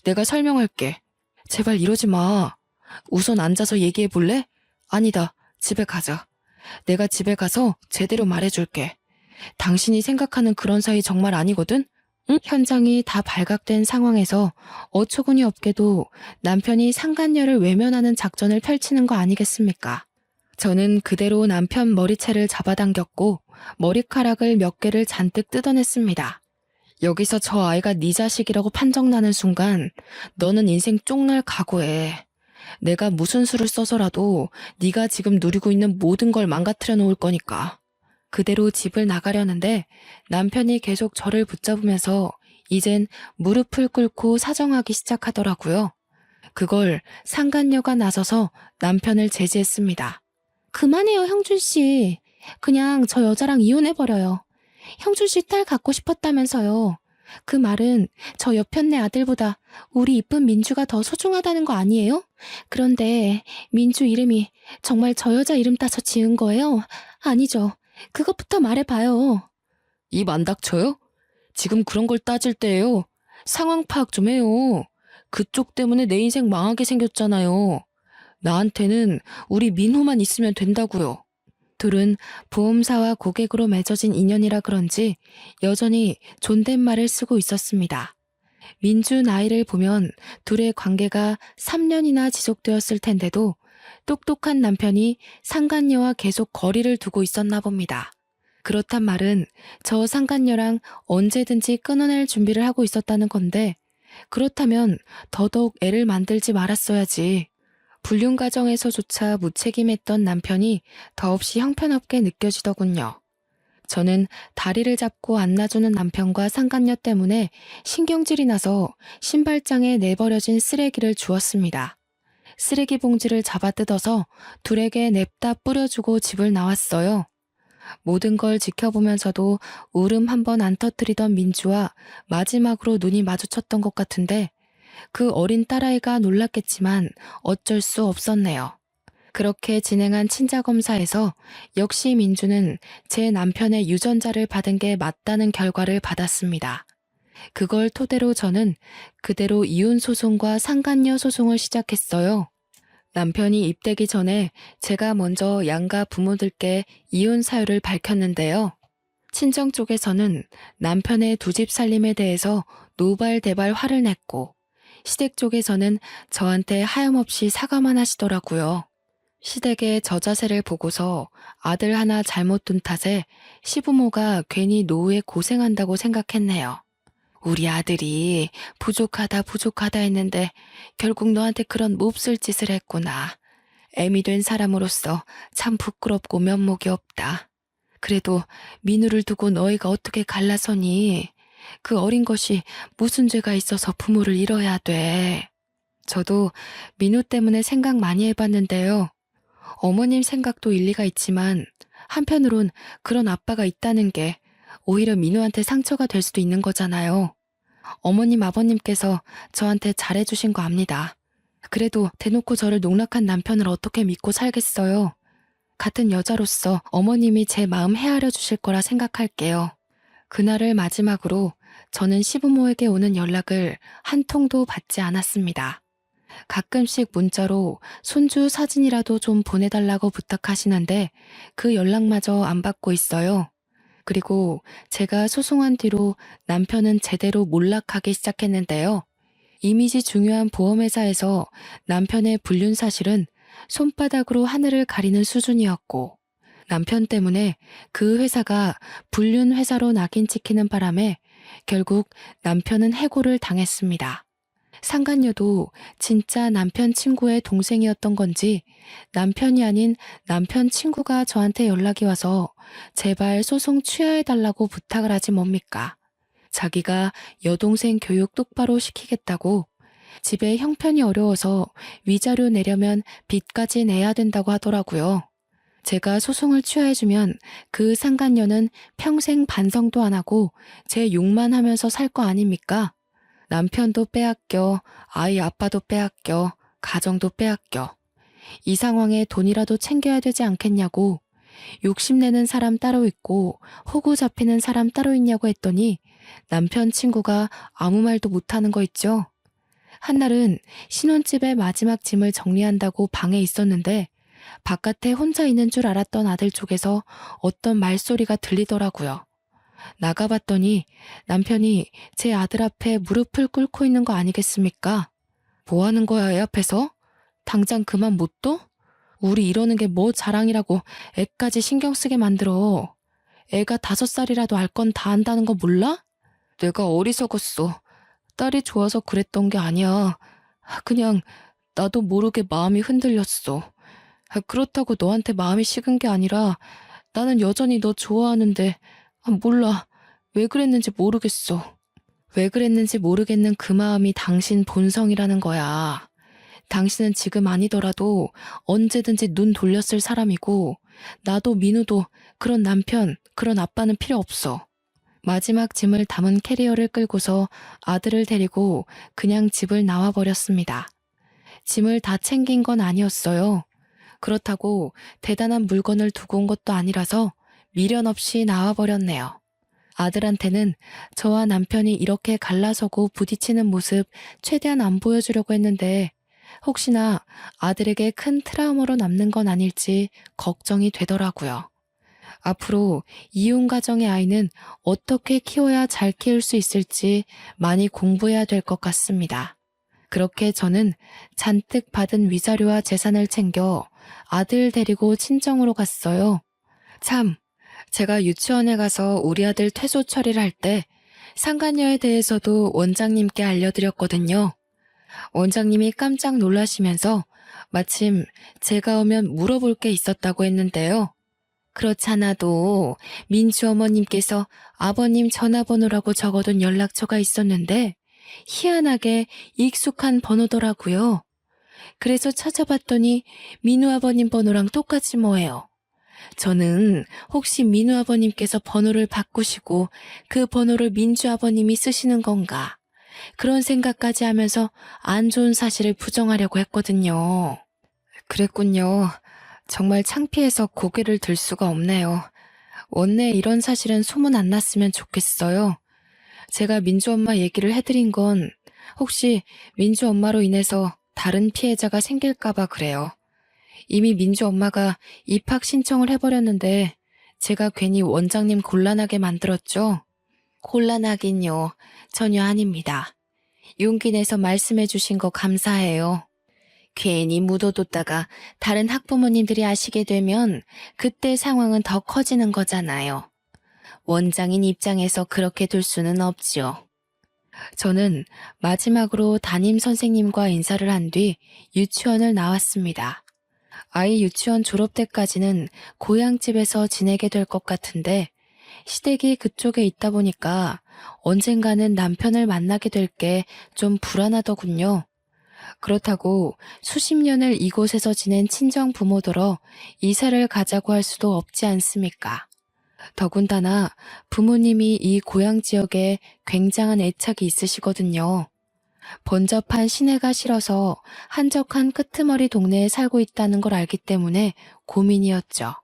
A: 내가 설명할게. 제발 이러지 마. 우선 앉아서 얘기해 볼래? 아니다, 집에 가자. 내가 집에 가서 제대로 말해줄게. 당신이 생각하는 그런 사이 정말 아니거든? 응? 현장이 다 발각된 상황에서 어처구니 없게도 남편이 상간녀를 외면하는 작전을 펼치는 거 아니겠습니까? 저는 그대로 남편 머리채를 잡아당겼고 머리카락을 몇 개를 잔뜩 뜯어냈습니다. 여기서 저 아이가 네 자식이라고 판정나는 순간 너는 인생 쪽날 각오해. 내가 무슨 수를 써서라도 네가 지금 누리고 있는 모든 걸 망가뜨려 놓을 거니까. 그대로 집을 나가려는데 남편이 계속 저를 붙잡으면서 이젠 무릎을 꿇고 사정하기 시작하더라고요. 그걸 상간녀가 나서서 남편을 제지했습니다. 그만해요, 형준 씨. 그냥 저 여자랑 이혼해버려요. 형준 씨 딸 갖고 싶었다면서요. 그 말은 저 옆편네 아들보다 우리 이쁜 민주가 더 소중하다는 거 아니에요? 그런데 민주 이름이 정말 저 여자 이름 따서 지은 거예요? 아니죠. 그것부터 말해봐요. 입 안 닥쳐요? 지금 그런 걸 따질 때예요. 상황 파악 좀 해요. 그쪽 때문에 내 인생 망하게 생겼잖아요. 나한테는 우리 민호만 있으면 된다고요. 둘은 보험사와 고객으로 맺어진 인연이라 그런지 여전히 존댓말을 쓰고 있었습니다. 민주 나이를 보면 둘의 관계가 3년이나 지속되었을 텐데도 똑똑한 남편이 상간녀와 계속 거리를 두고 있었나 봅니다. 그렇단 말은 저 상간녀랑 언제든지 끊어낼 준비를 하고 있었다는 건데 그렇다면 더더욱 애를 만들지 말았어야지. 불륜 과정에서조차 무책임했던 남편이 더없이 형편없게 느껴지더군요. 저는 다리를 잡고 안아주는 남편과 상간녀 때문에 신경질이 나서 신발장에 내버려진 쓰레기를 주웠습니다. 쓰레기 봉지를 잡아 뜯어서 둘에게 냅다 뿌려주고 집을 나왔어요. 모든 걸 지켜보면서도 울음 한 번 안 터뜨리던 민주와 마지막으로 눈이 마주쳤던 것 같은데 그 어린 딸아이가 놀랐겠지만 어쩔 수 없었네요. 그렇게 진행한 친자검사에서 역시 민주는 제 남편의 유전자를 받은 게 맞다는 결과를 받았습니다. 그걸 토대로 저는 그대로 이혼 소송과 상간녀 소송을 시작했어요. 남편이 입대기 전에 제가 먼저 양가 부모들께 이혼 사유를 밝혔는데요. 친정 쪽에서는 남편의 두 집 살림에 대해서 노발대발 화를 냈고, 시댁 쪽에서는 저한테 하염없이 사과만 하시더라고요. 시댁의 저 자세를 보고서 아들 하나 잘못 둔 탓에 시부모가 괜히 노후에 고생한다고 생각했네요. 우리 아들이 부족하다 했는데 결국 너한테 그런 몹쓸 짓을 했구나. 애미 된 사람으로서 참 부끄럽고 면목이 없다. 그래도 민우를 두고 너희가 어떻게 갈라서니? 그 어린 것이 무슨 죄가 있어서 부모를 잃어야 돼. 저도 민우 때문에 생각 많이 해봤는데요. 어머님 생각도 일리가 있지만 한편으론 그런 아빠가 있다는 게 오히려 민우한테 상처가 될 수도 있는 거잖아요. 어머님 아버님께서 저한테 잘해주신 거 압니다. 그래도 대놓고 저를 농락한 남편을 어떻게 믿고 살겠어요. 같은 여자로서 어머님이 제 마음 헤아려 주실 거라 생각할게요. 그날을 마지막으로 저는 시부모에게 오는 연락을 한 통도 받지 않았습니다. 가끔씩 문자로 손주 사진이라도 좀 보내달라고 부탁하시는데 그 연락마저 안 받고 있어요. 그리고 제가 소송한 뒤로 남편은 제대로 몰락하기 시작했는데요. 이미지 중요한 보험회사에서 남편의 불륜 사실은 손바닥으로 하늘을 가리는 수준이었고, 남편 때문에 그 회사가 불륜 회사로 낙인 찍히는 바람에 결국 남편은 해고를 당했습니다. 상간녀도 진짜 남편 친구의 동생이었던 건지 남편이 아닌 남편 친구가 저한테 연락이 와서 제발 소송 취하해달라고 부탁을 하지 뭡니까? 자기가 여동생 교육 똑바로 시키겠다고, 집에 형편이 어려워서 위자료 내려면 빚까지 내야 된다고 하더라고요. 제가 소송을 취하해주면 그 상간녀는 평생 반성도 안 하고 제 욕만 하면서 살 거 아닙니까? 남편도 빼앗겨, 아이 아빠도 빼앗겨, 가정도 빼앗겨. 이 상황에 돈이라도 챙겨야 되지 않겠냐고, 욕심내는 사람 따로 있고 호구 잡히는 사람 따로 있냐고 했더니 남편 친구가 아무 말도 못하는 거 있죠. 한날은 신혼집의 마지막 짐을 정리한다고 방에 있었는데 바깥에 혼자 있는 줄 알았던 아들 쪽에서 어떤 말소리가 들리더라고요. 나가봤더니 남편이 제 아들 앞에 무릎을 꿇고 있는 거 아니겠습니까? 뭐 하는 거야, 애 앞에서? 당장 그만 못 둬? 우리 이러는 게 뭐 자랑이라고 애까지 신경 쓰게 만들어. 애가 5살이라도 알 건 다 안다는 거 몰라? 내가 어리석었어. 딸이 좋아서 그랬던 게 아니야. 그냥 나도 모르게 마음이 흔들렸어. 그렇다고 너한테 마음이 식은 게 아니라 나는 여전히 너 좋아하는데 몰라. 왜 그랬는지 모르겠어. 왜 그랬는지 모르겠는 그 마음이 당신 본성이라는 거야. 당신은 지금 아니더라도 언제든지 눈 돌렸을 사람이고 나도 민우도 그런 남편, 그런 아빠는 필요 없어. 마지막 짐을 담은 캐리어를 끌고서 아들을 데리고 그냥 집을 나와버렸습니다. 짐을 다 챙긴 건 아니었어요. 그렇다고 대단한 물건을 두고 온 것도 아니라서 미련 없이 나와버렸네요. 아들한테는 저와 남편이 이렇게 갈라서고 부딪히는 모습 최대한 안 보여주려고 했는데 혹시나 아들에게 큰 트라우마로 남는 건 아닐지 걱정이 되더라고요. 앞으로 이혼 가정의 아이는 어떻게 키워야 잘 키울 수 있을지 많이 공부해야 될 것 같습니다. 그렇게 저는 잔뜩 받은 위자료와 재산을 챙겨 아들 데리고 친정으로 갔어요. 참, 제가 유치원에 가서 우리 아들 퇴소 처리를 할 때 상간녀에 대해서도 원장님께 알려드렸거든요. 원장님이 깜짝 놀라시면서 마침 제가 오면 물어볼 게 있었다고 했는데요. 그렇잖아도 민주 어머님께서 아버님 전화번호라고 적어둔 연락처가 있었는데 희한하게 익숙한 번호더라고요. 그래서 찾아봤더니 민우 아버님 번호랑 똑같이 뭐예요. 저는 혹시 민우 아버님께서 번호를 바꾸시고 그 번호를 민주 아버님이 쓰시는 건가? 그런 생각까지 하면서 안 좋은 사실을 부정하려고 했거든요. 그랬군요. 정말 창피해서 고개를 들 수가 없네요. 원래 이런 사실은 소문 안 났으면 좋겠어요. 제가 민주 엄마 얘기를 해드린 건 혹시 민주 엄마로 인해서 다른 피해자가 생길까 봐 그래요. 이미 민주 엄마가 입학 신청을 해버렸는데 제가 괜히 원장님 곤란하게 만들었죠? 곤란하긴요. 전혀 아닙니다. 용기 내서 말씀해 주신 거 감사해요. 괜히 묻어뒀다가 다른 학부모님들이 아시게 되면 그때 상황은 더 커지는 거잖아요. 원장인 입장에서 그렇게 둘 수는 없죠. 저는 마지막으로 담임 선생님과 인사를 한 뒤 유치원을 나왔습니다. 아이 유치원 졸업 때까지는 고향집에서 지내게 될 것 같은데 시댁이 그쪽에 있다 보니까 언젠가는 남편을 만나게 될 게 좀 불안하더군요. 그렇다고 수십 년을 이곳에서 지낸 친정 부모더러 이사를 가자고 할 수도 없지 않습니까? 더군다나 부모님이 이 고향 지역에 굉장한 애착이 있으시거든요. 번잡한 시내가 싫어서 한적한 끄트머리 동네에 살고 있다는 걸 알기 때문에 고민이었죠.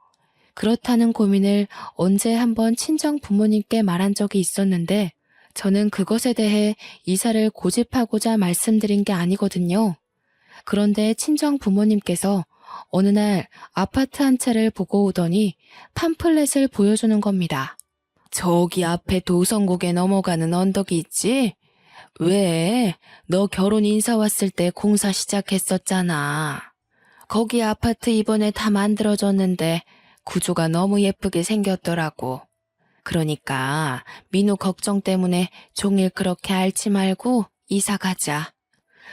A: 그렇다는 고민을 언제 한번 친정 부모님께 말한 적이 있었는데 저는 그것에 대해 이사를 고집하고자 말씀드린 게 아니거든요. 그런데 친정 부모님께서 어느 날 아파트 한 채를 보고 오더니 팜플렛을 보여주는 겁니다. 저기 앞에 도성국에 넘어가는 언덕이 있지? 왜? 너 결혼 인사 왔을 때 공사 시작했었잖아. 거기 아파트 이번에 다 만들어졌는데 구조가 너무 예쁘게 생겼더라고. 그러니까 민우 걱정 때문에 종일 그렇게 앓지 말고 이사 가자.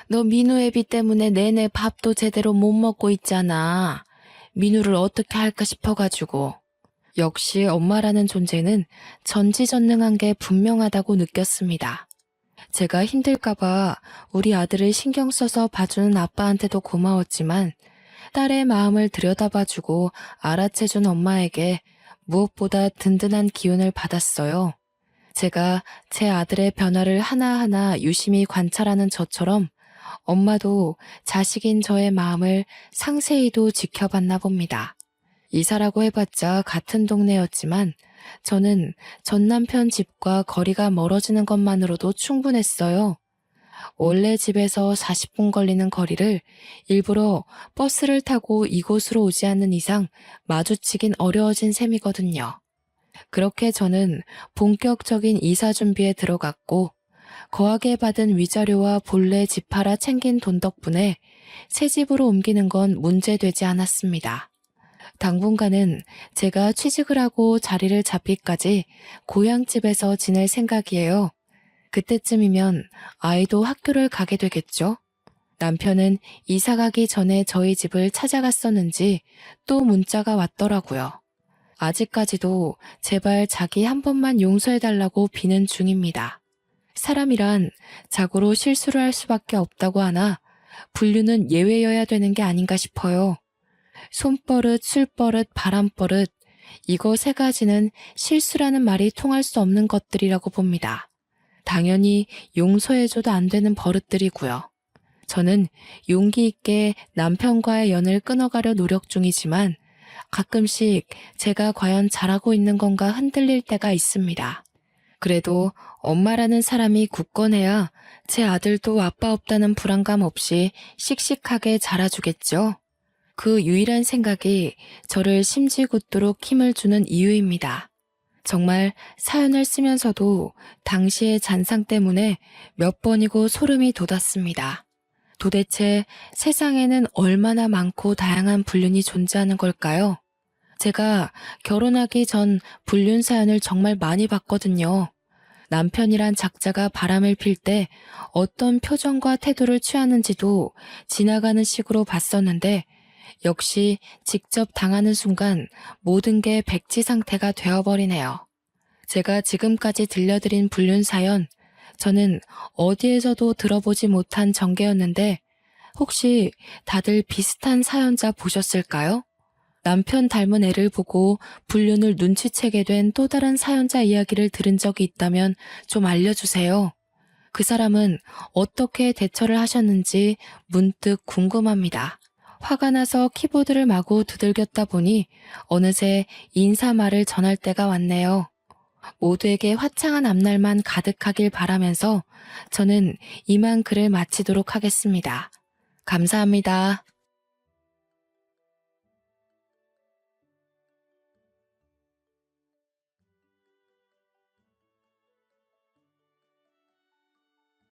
A: 너 민우 애비 때문에 내내 밥도 제대로 못 먹고 있잖아. 민우를 어떻게 할까 싶어가지고. 역시 엄마라는 존재는 전지전능한 게 분명하다고 느꼈습니다. 제가 힘들까봐 우리 아들을 신경 써서 봐주는 아빠한테도 고마웠지만 딸의 마음을 들여다봐주고 알아채준 엄마에게 무엇보다 든든한 기운을 받았어요. 제가 제 아들의 변화를 하나하나 유심히 관찰하는 저처럼 엄마도 자식인 저의 마음을 상세히도 지켜봤나 봅니다. 이사라고 해봤자 같은 동네였지만 저는 전 남편 집과 거리가 멀어지는 것만으로도 충분했어요. 원래 집에서 40분 걸리는 거리를 일부러 버스를 타고 이곳으로 오지 않는 이상 마주치긴 어려워진 셈이거든요. 그렇게 저는 본격적인 이사 준비에 들어갔고 거하게 받은 위자료와 본래 집 팔아 챙긴 돈 덕분에 새 집으로 옮기는 건 문제되지 않았습니다. 당분간은 제가 취직을 하고 자리를 잡기까지 고향집에서 지낼 생각이에요. 그때쯤이면 아이도 학교를 가게 되겠죠? 남편은 이사 가기 전에 저희 집을 찾아갔었는지 또 문자가 왔더라고요. 아직까지도 제발 자기 한 번만 용서해달라고 비는 중입니다. 사람이란 자고로 실수를 할 수밖에 없다고 하나 분류는 예외여야 되는 게 아닌가 싶어요. 손버릇, 술버릇, 바람버릇, 이거 세 가지는 실수라는 말이 통할 수 없는 것들이라고 봅니다. 당연히 용서해줘도 안 되는 버릇들이고요. 저는 용기 있게 남편과의 연을 끊어가려 노력 중이지만 가끔씩 제가 과연 잘하고 있는 건가 흔들릴 때가 있습니다. 그래도 엄마라는 사람이 굳건해야 제 아들도 아빠 없다는 불안감 없이 씩씩하게 자라주겠죠. 그 유일한 생각이 저를 심지궂도록 힘을 주는 이유입니다. 정말 사연을 쓰면서도 당시의 잔상 때문에 몇 번이고 소름이 돋았습니다. 도대체 세상에는 얼마나 많고 다양한 불륜이 존재하는 걸까요? 제가 결혼하기 전 불륜 사연을 정말 많이 봤거든요. 남편이란 작자가 바람을 필 때 어떤 표정과 태도를 취하는지도 지나가는 식으로 봤었는데 역시 직접 당하는 순간 모든 게 백지 상태가 되어버리네요. 제가 지금까지 들려드린 불륜 사연, 저는 어디에서도 들어보지 못한 전개였는데 혹시 다들 비슷한 사연자 보셨을까요? 남편 닮은 애를 보고 불륜을 눈치채게 된 또 다른 사연자 이야기를 들은 적이 있다면 좀 알려주세요. 그 사람은 어떻게 대처를 하셨는지 문득 궁금합니다. 화가 나서 키보드를 마구 두들겼다 보니 어느새 인사말을 전할 때가 왔네요. 모두에게 화창한 앞날만 가득하길 바라면서 저는 이만 글을 마치도록 하겠습니다. 감사합니다.